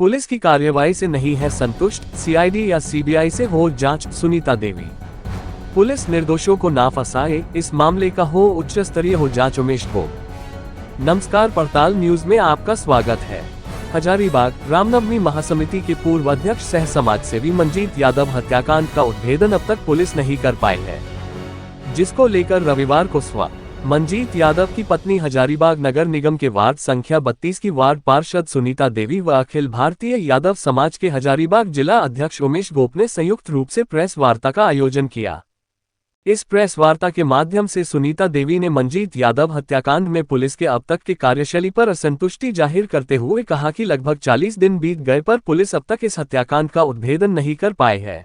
Police की कार्यवाही से नहीं है संतुष्ट, सीआईडी या सीबीआई से हो जांच, सुनीता देवी। पुलिस निर्दोषों को ना फंसाए, इस मामले का हो उच्च स्तरीय हो जांच, उमेश गोप। नमस्कार, पड़ताल न्यूज में आपका स्वागत है। हजारीबाग रामनवमी महासमिति के पूर्व अध्यक्ष सह समाज सेवी मंजीत यादव हत्याकांड का उद्भेदन अब तक पुलिस नहीं कर पाई है, जिसको लेकर रविवार को स्व मंजीत यादव की पत्नी हजारीबाग नगर निगम के वार्ड संख्या 32 की वार्ड पार्षद सुनीता देवी व अखिल भारतीय यादव समाज के हजारीबाग जिला अध्यक्ष उमेश गोप ने संयुक्त रूप से प्रेस वार्ता का आयोजन किया। इस प्रेस वार्ता के माध्यम से सुनीता देवी ने मंजीत यादव हत्याकांड में पुलिस के अब तक की कार्यशैली पर असंतुष्टि जाहिर करते हुए कहा कि लगभग 40 दिन बीत गए पर पुलिस अब तक इस हत्याकांड का उद्भेदन नहीं कर पाई है।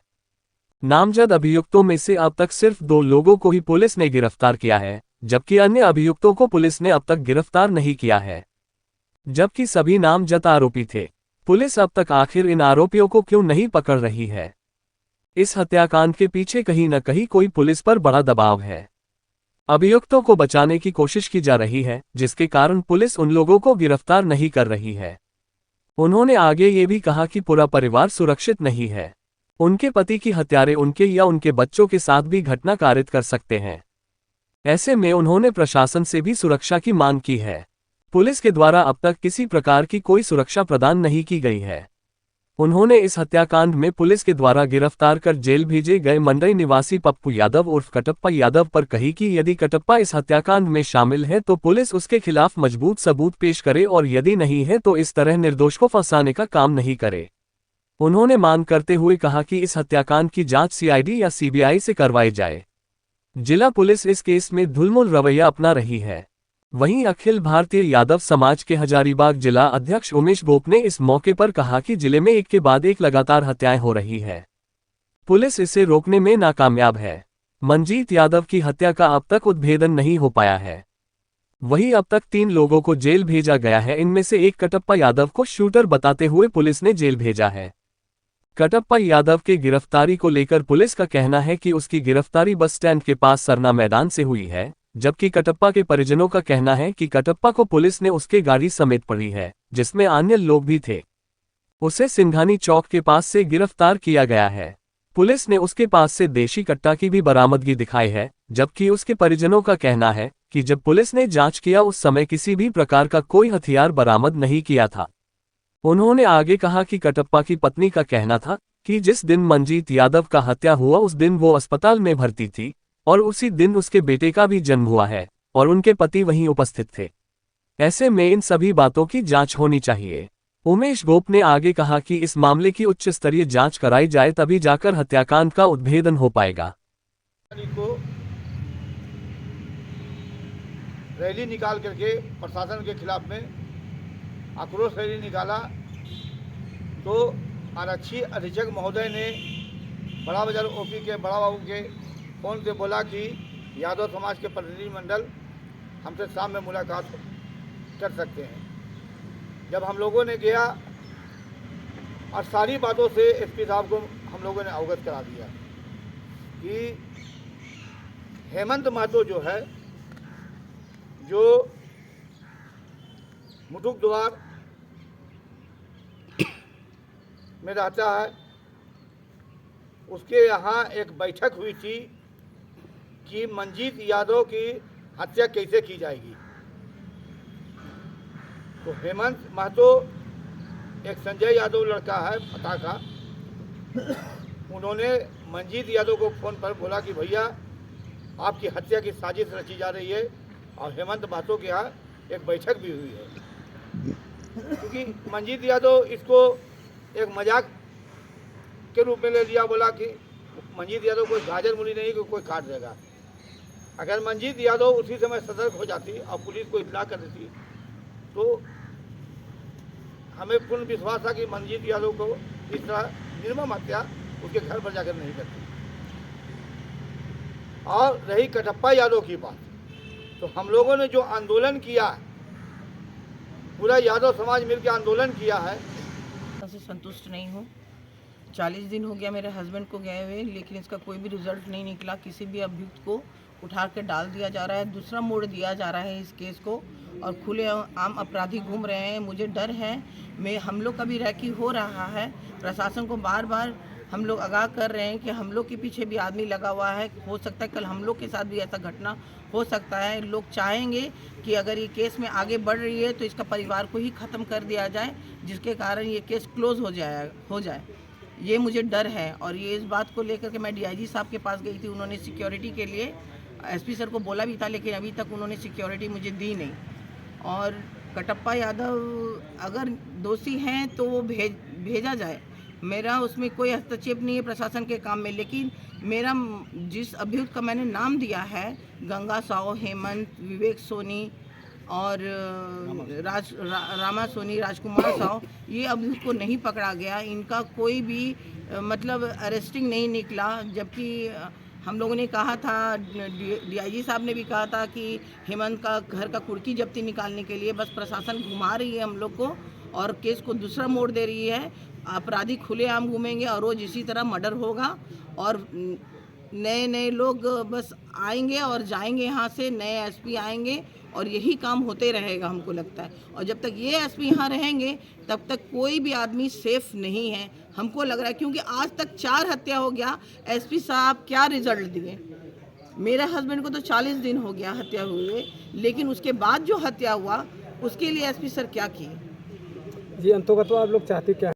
नामजद अभियुक्तों में से अब तक सिर्फ 2 लोगों को ही पुलिस ने गिरफ्तार किया है, जबकि अन्य अभियुक्तों को पुलिस ने अब तक गिरफ्तार नहीं किया है, जबकि सभी नामजद आरोपी थे। पुलिस अब तक आखिर इन आरोपियों को क्यों नहीं पकड़ रही है? इस हत्याकांड के पीछे कहीं न कहीं कोई पुलिस पर बड़ा दबाव है। अभियुक्तों को बचाने की कोशिश की जा रही है, जिसके कारण पुलिस उन लोगों को गिरफ्तार नहीं कर रही है। उन्होंने आगे ये भी कहा कि पूरा परिवार सुरक्षित नहीं है। उनके पति की हत्यारे उनके या उनके बच्चों के साथ भी घटना कारित कर सकते हैं। ऐसे में उन्होंने प्रशासन से भी सुरक्षा की मांग की है। पुलिस के द्वारा अब तक किसी प्रकार की कोई सुरक्षा प्रदान नहीं की गई है। उन्होंने इस हत्याकांड में पुलिस के द्वारा गिरफ्तार कर जेल भेजे गए मंडई निवासी पप्पू यादव उर्फ कटप्पा यादव पर कही कि यदि कटप्पा इस हत्याकांड में शामिल है तो पुलिस उसके खिलाफ मजबूत सबूत पेश करे और यदि नहीं है तो इस तरह निर्दोष को फंसाने का काम नहीं करे। उन्होंने मांग करते हुए कहा कि इस हत्याकांड की जांच सीआईडी या सीबीआई से करवाई जाए। जिला पुलिस इस केस में ढुलमुल रवैया अपना रही है। वहीं अखिल भारतीय यादव समाज के हजारीबाग जिला अध्यक्ष उमेश गोप ने इस मौके पर कहा कि जिले में एक के बाद एक लगातार हत्याएं हो रही है। पुलिस इसे रोकने में नाकामयाब है। मंजीत यादव की हत्या का अब तक उद्भेदन नहीं हो पाया है। वहीं अब तक 3 लोगों को जेल भेजा गया है। इनमें से एक कटप्पा यादव को शूटर बताते हुए पुलिस ने जेल भेजा है। कटप्पा यादव के गिरफ्तारी को लेकर पुलिस का कहना है कि उसकी गिरफ्तारी बस स्टैंड के पास सरना मैदान से हुई है, जबकि कटप्पा के परिजनों का कहना है कि कटप्पा को पुलिस ने उसके गाड़ी समेत पड़ी है, जिसमें अन्य लोग भी थे। उसे सिंघानी चौक के पास से गिरफ्तार किया गया है। पुलिस ने उसके पास से देशी कट्टा की भी बरामदगी दिखाई है, जबकि उसके परिजनों का कहना है कि जब पुलिस ने जांच किया उस समय किसी भी प्रकार का कोई हथियार बरामद नहीं किया था। उन्होंने आगे कहा कि कटप्पा की पत्नी का कहना था कि जिस दिन मंजीत यादव का हत्या हुआ उस दिन वो अस्पताल में भर्ती थी और उसी दिन उसके बेटे का भी जन्म हुआ है और उनके पति वहीं उपस्थित थे। ऐसे में इन सभी बातों की जांच होनी चाहिए। उमेश गोप ने आगे कहा कि इस मामले की उच्च स्तरीय जांच कराई जाए, तभी जाकर हत्याकांड का उद्भेदन हो पाएगा। रैली निकाल करके प्रशासन के खिलाफ में आक्रोश रैली निकाला तो आरक्षी अधीक्षक महोदय ने बड़ा बाजार ओपी के बड़ा बाबू के फ़ोन से बोला कि यादव समाज के प्रतिनिधिमंडल हमसे शाम में मुलाकात कर सकते हैं। जब हम लोगों ने गया और सारी बातों से एसपी साहब को हम लोगों ने अवगत करा दिया कि हेमंत महतो जो है, जो मुटुक द्वार में रहता है, उसके यहाँ एक बैठक हुई थी कि मंजीत यादव की हत्या कैसे की जाएगी। तो हेमंत महतो एक संजय यादव लड़का है फता का, उन्होंने मंजीत यादव को फ़ोन पर बोला कि भैया आपकी हत्या की साजिश रची जा रही है और हेमंत महतो के यहाँ एक बैठक भी हुई है। क्योंकि मंजीत यादव इसको एक मजाक के रूप में ले लिया, बोला कि मंजीत यादव कोई गाजर मूली नहीं कि कोई काट देगा। अगर मंजीत यादव उसी समय सतर्क हो जाती और पुलिस को इत्तला कर देती तो हमें पूर्ण विश्वास था कि मंजीत यादव को इस तरह निर्मम हत्या उसके घर पर जाकर नहीं करती। और रही कटप्पा यादव की बात, तो हम लोगों ने जो आंदोलन किया, पूरा यादव समाज मिलकर आंदोलन किया है, से संतुष्ट नहीं हूँ। 40 दिन हो गया मेरे हस्बैंड को गए हुए, लेकिन इसका कोई भी रिजल्ट नहीं निकला। किसी भी अभियुक्त को उठा के डाल दिया जा रहा है, दूसरा मोड़ दिया जा रहा है इस केस को, और खुले आम अपराधी घूम रहे हैं। मुझे डर है, मैं हम लोग का भी रैकी हो रहा है, प्रशासन को बार बार हम लोग आगाह कर रहे हैं कि हम लोग के पीछे भी आदमी लगा हुआ है, हो सकता है कल हम लोग के साथ भी ऐसा घटना हो सकता है। लोग चाहेंगे कि अगर ये केस में आगे बढ़ रही है तो इसका परिवार को ही ख़त्म कर दिया जाए, जिसके कारण ये केस क्लोज हो जाए। ये मुझे डर है, और ये इस बात को लेकर के मैं डीआईजी साहब के पास गई थी। उन्होंने सिक्योरिटी के लिए एसपी सर को बोला भी था, लेकिन अभी तक उन्होंने सिक्योरिटी मुझे दी नहीं। और कटप्पा यादव अगर दोषी हैं तो वो भेजा जाए, मेरा उसमें कोई हस्तक्षेप नहीं है प्रशासन के काम में। लेकिन मेरा जिस अभियुक्त का मैंने नाम दिया है, गंगा साव, हेमंत, विवेक सोनी और रामा सोनी, राजकुमार साव, ये अभियुक्त को नहीं पकड़ा गया। इनका कोई भी मतलब अरेस्टिंग नहीं निकला, जबकि हम लोगों ने कहा था, डीआईजी साहब ने भी कहा था कि हेमंत का घर का कुर्की जब्ती निकालने के लिए बस प्रशासन घुमा रही है हम लोग को, और केस को दूसरा मोड़ दे रही है। अपराधी खुलेआम घूमेंगे और रोज़ इसी तरह मर्डर होगा, और नए लोग बस आएंगे और जाएंगे यहाँ से, नए एसपी आएंगे, और यही काम होते रहेगा हमको लगता है। और जब तक ये एसपी यहाँ रहेंगे तब तक कोई भी आदमी सेफ नहीं है, हमको लग रहा है। क्योंकि आज तक 4 हत्या हो गया, एसपी साहब क्या रिजल्ट दिए? मेरे हस्बैंड को तो 40 दिन हो गया हत्या हुए, लेकिन उसके बाद जो हत्या हुआ उसके लिए एसपी सर क्या किए? जी, अंतोगत आप लोग चाहते क्या?